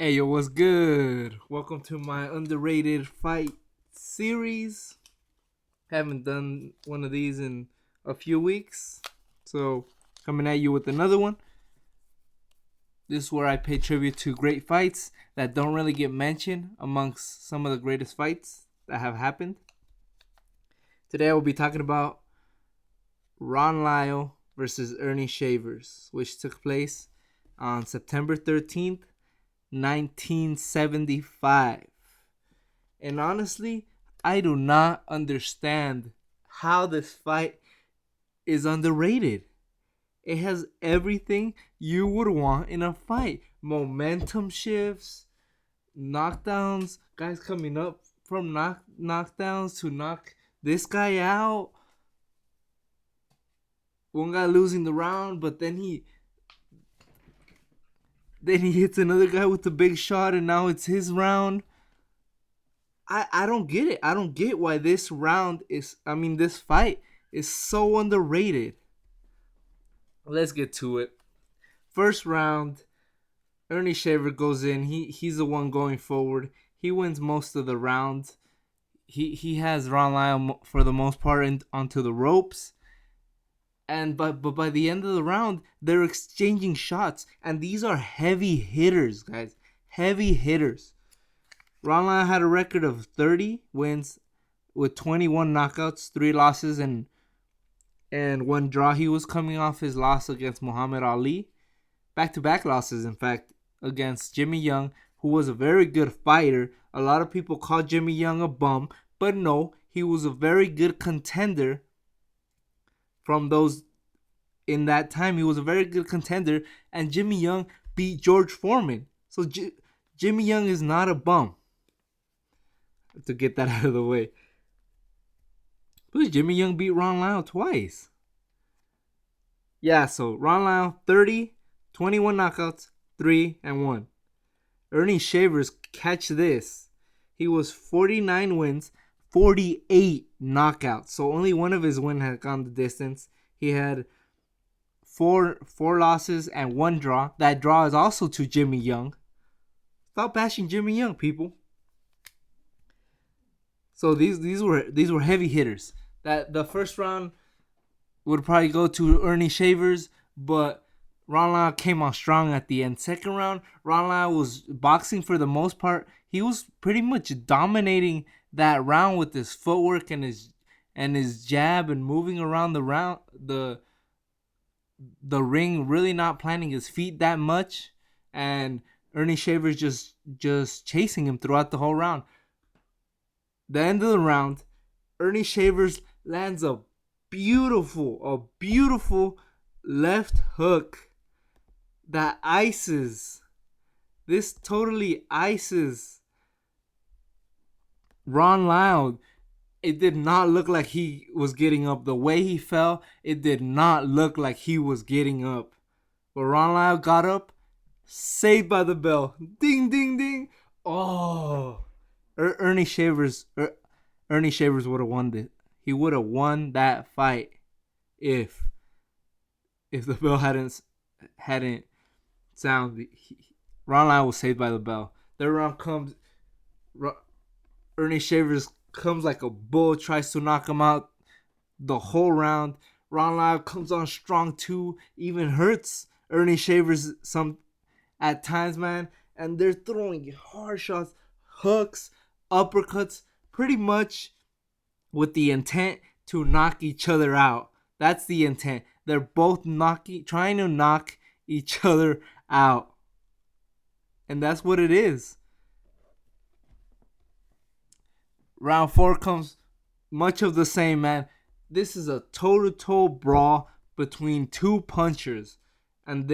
Hey, yo, what's good? Welcome to my underrated fight series. Haven't done one of these in a few weeks. So, coming at you with another one. This is where I pay tribute to great fights that don't really get mentioned amongst some of the greatest fights that have happened. Today I will be talking about Lyle versus Earnie Shavers, which took place on September 13th, 1975. And honestly, I do not understand how this fight is underrated. It has everything you would want in a fight: momentum shifts, knockdowns, guys coming up from knockdowns to knock this guy out. One guy losing the round, but then he hits another guy with a big shot, and now it's his round. I don't get it. I don't get why this fight is so underrated. Let's get to it. First round, Earnie Shaver goes in. He's the one going forward. He wins most of the round. He has Lyle for the most part onto the ropes. But by the end of the round, they're exchanging shots, and these are heavy hitters, guys. Heavy hitters. Lyle had a record of 30 wins with 21 knockouts, 3 losses, and one draw. He was coming off his loss against Muhammad Ali. Back-to-back losses, in fact, against Jimmy Young, who was a very good fighter. A lot of people call Jimmy Young a bum, but no, he was a very good contender. From those in that time, he was a very good contender, and Jimmy Young beat George Foreman. So Jimmy Young is not a bum. To get that out of the way. But Jimmy Young beat Lyle twice. Yeah, so Lyle 30, 21 knockouts, 3 and 1. Earnie Shavers, catch this. He was 49 wins, 48 knockouts. So only one of his wins had gone the distance. He had four losses and 1 draw. That draw is also to Jimmy Young. Stop bashing Jimmy Young, people. So these were heavy hitters. That the first round would probably go to Earnie Shavers, but Lyle came on strong at the end. Second round, Lyle was boxing for the most part. He was pretty much dominating that round with his footwork and his jab and moving around the ring, really not planting his feet that much, and Earnie Shavers just chasing him throughout the whole round. The end of the round, Earnie Shavers lands a beautiful left hook that ices. This totally ices Lyle. It did not look like he was getting up. The way he fell, it did not look like he was getting up. But Lyle got up, saved by the bell. Ding, ding, ding. Oh. Earnie Shavers would have won it. He would have won that fight if the bell hadn't sounded. Lyle was saved by the bell. Their round comes. Earnie Shavers comes like a bull, tries to knock him out the whole round. Lyle comes on strong too, even hurts Earnie Shavers some at times, man. And they're throwing hard shots, hooks, uppercuts, pretty much with the intent to knock each other out. That's the intent. They're both trying to knock each other out. And that's what it is. Round 4 comes much of the same, man. This is a toe-to-toe brawl between two punchers. And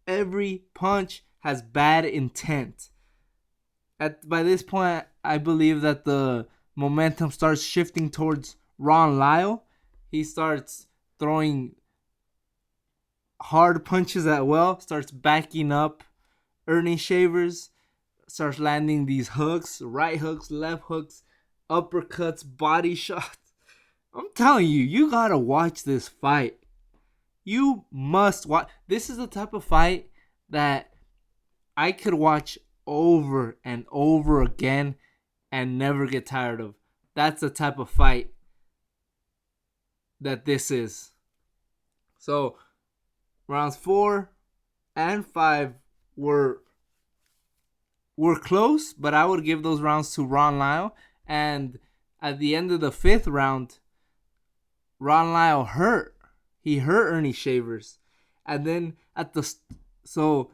every punch has bad intent. By this point, I believe that the momentum starts shifting towards Lyle. He starts throwing hard punches starts backing up Earnie Shavers, starts landing these hooks, right hooks, left hooks, uppercuts, body shots. I'm telling you, you gotta watch this fight. You must watch. This is the type of fight that I could watch over and over again and never get tired of. That's the type of fight that this is. So rounds 4 and 5 were close, but I would give those rounds to Ron Lyle. And at the end of the 5th round, Ron Lyle hurt. He hurt Earnie Shavers. And then at the so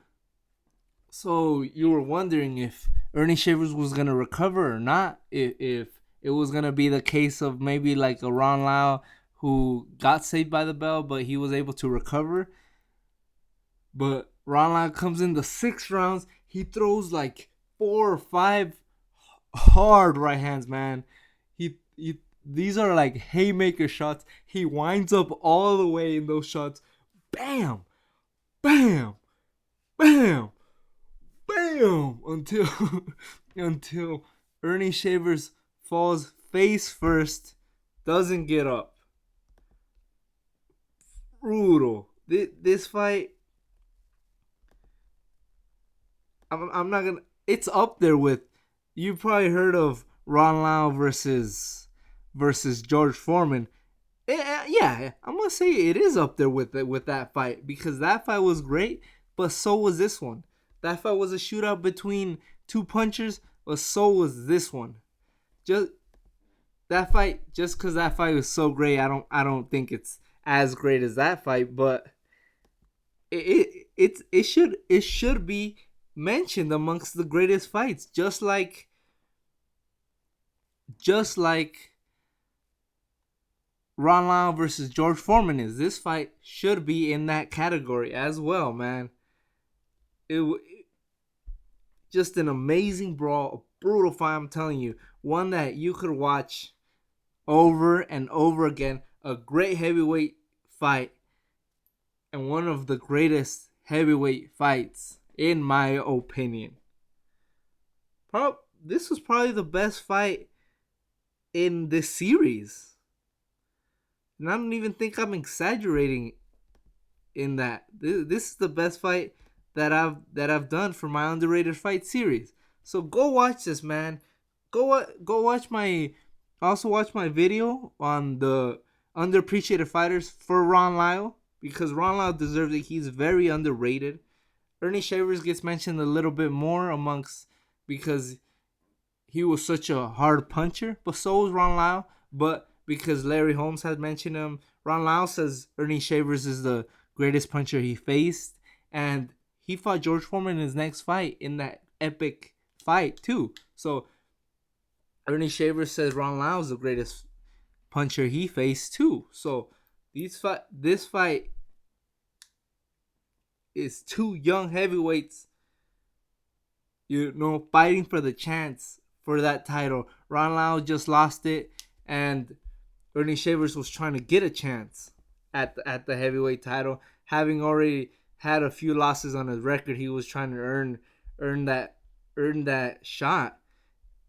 you were wondering if Earnie Shavers was gonna recover or not. If it was gonna be the case of maybe like a Ron Lyle who got saved by the bell, but he was able to recover. But Ron Lyle comes in the 6th rounds. He throws like 4 or 5 hard right hands, man. These are like haymaker shots. He winds up all the way in those shots. Bam, bam, bam, bam, until until Earnie Shavers falls face first, doesn't get up. Brutal. This fight, I'm not gonna. It's up there with. You probably heard of Ron Lyle versus George Foreman. Yeah, I'm gonna say it is up there with that fight, because that fight was great, but so was this one. That fight was a shootout between 2 punchers, but so was this one. Just because that fight was so great, I don't think it's as great as that fight, but it should be mentioned amongst the greatest fights, just like Ron Lyle versus George Foreman is. This fight should be in that category as well, man. It just an amazing brawl, a brutal fight, I'm telling you. One that you could watch over and over again. A great heavyweight fight, and one of the greatest heavyweight fights, in my opinion. This was probably the best fight in this series. And I don't even think I'm exaggerating in that. This is the best fight that I've done for my underrated fight series. So go watch this, man. Go watch my. Also watch my video on the underappreciated fighters for Ron Lyle, because Ron Lyle deserves it. He's very underrated. Earnie Shavers gets mentioned a little bit more amongst, because he was such a hard puncher, but so was Ron Lyle. But because Larry Holmes had mentioned him, Ron Lyle says Earnie Shavers is the greatest puncher he faced, and he fought George Foreman in his next fight in that epic fight too. So Earnie Shavers says Ron Lyle is the greatest puncher he faced too. So this fight is 2 young heavyweights, fighting for the chance for that title. Ron Lyle just lost it, and Earnie Shavers was trying to get a chance at the heavyweight title, having already had a few losses on his record. He was trying to earn that shot.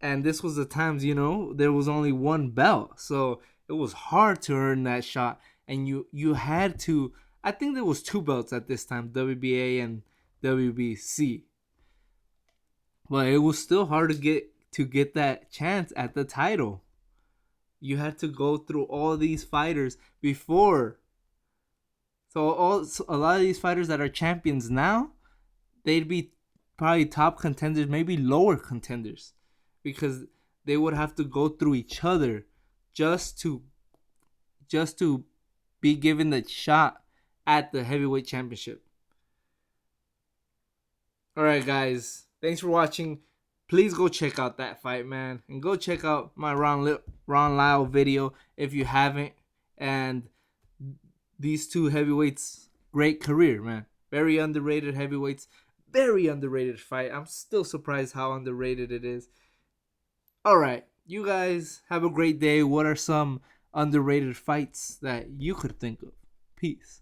And this was the times, there was only one belt. So it was hard to earn that shot. And you had to, I think there was 2 belts at this time, WBA and WBC. But it was still hard to get that chance at the title. You had to go through all these fighters before. So a lot of these fighters that are champions now, they'd be probably top contenders, maybe lower contenders, because they would have to go through each other just to be given the shot at the heavyweight championship. All right, guys, thanks for watching. Please go check out that fight, man, and go check out my Ron Lyle video if you haven't. And these 2 heavyweights, great career, man. Very underrated heavyweights. Very underrated fight. I'm still surprised how underrated it is. All right, you guys have a great day. What are some underrated fights that you could think of? Peace.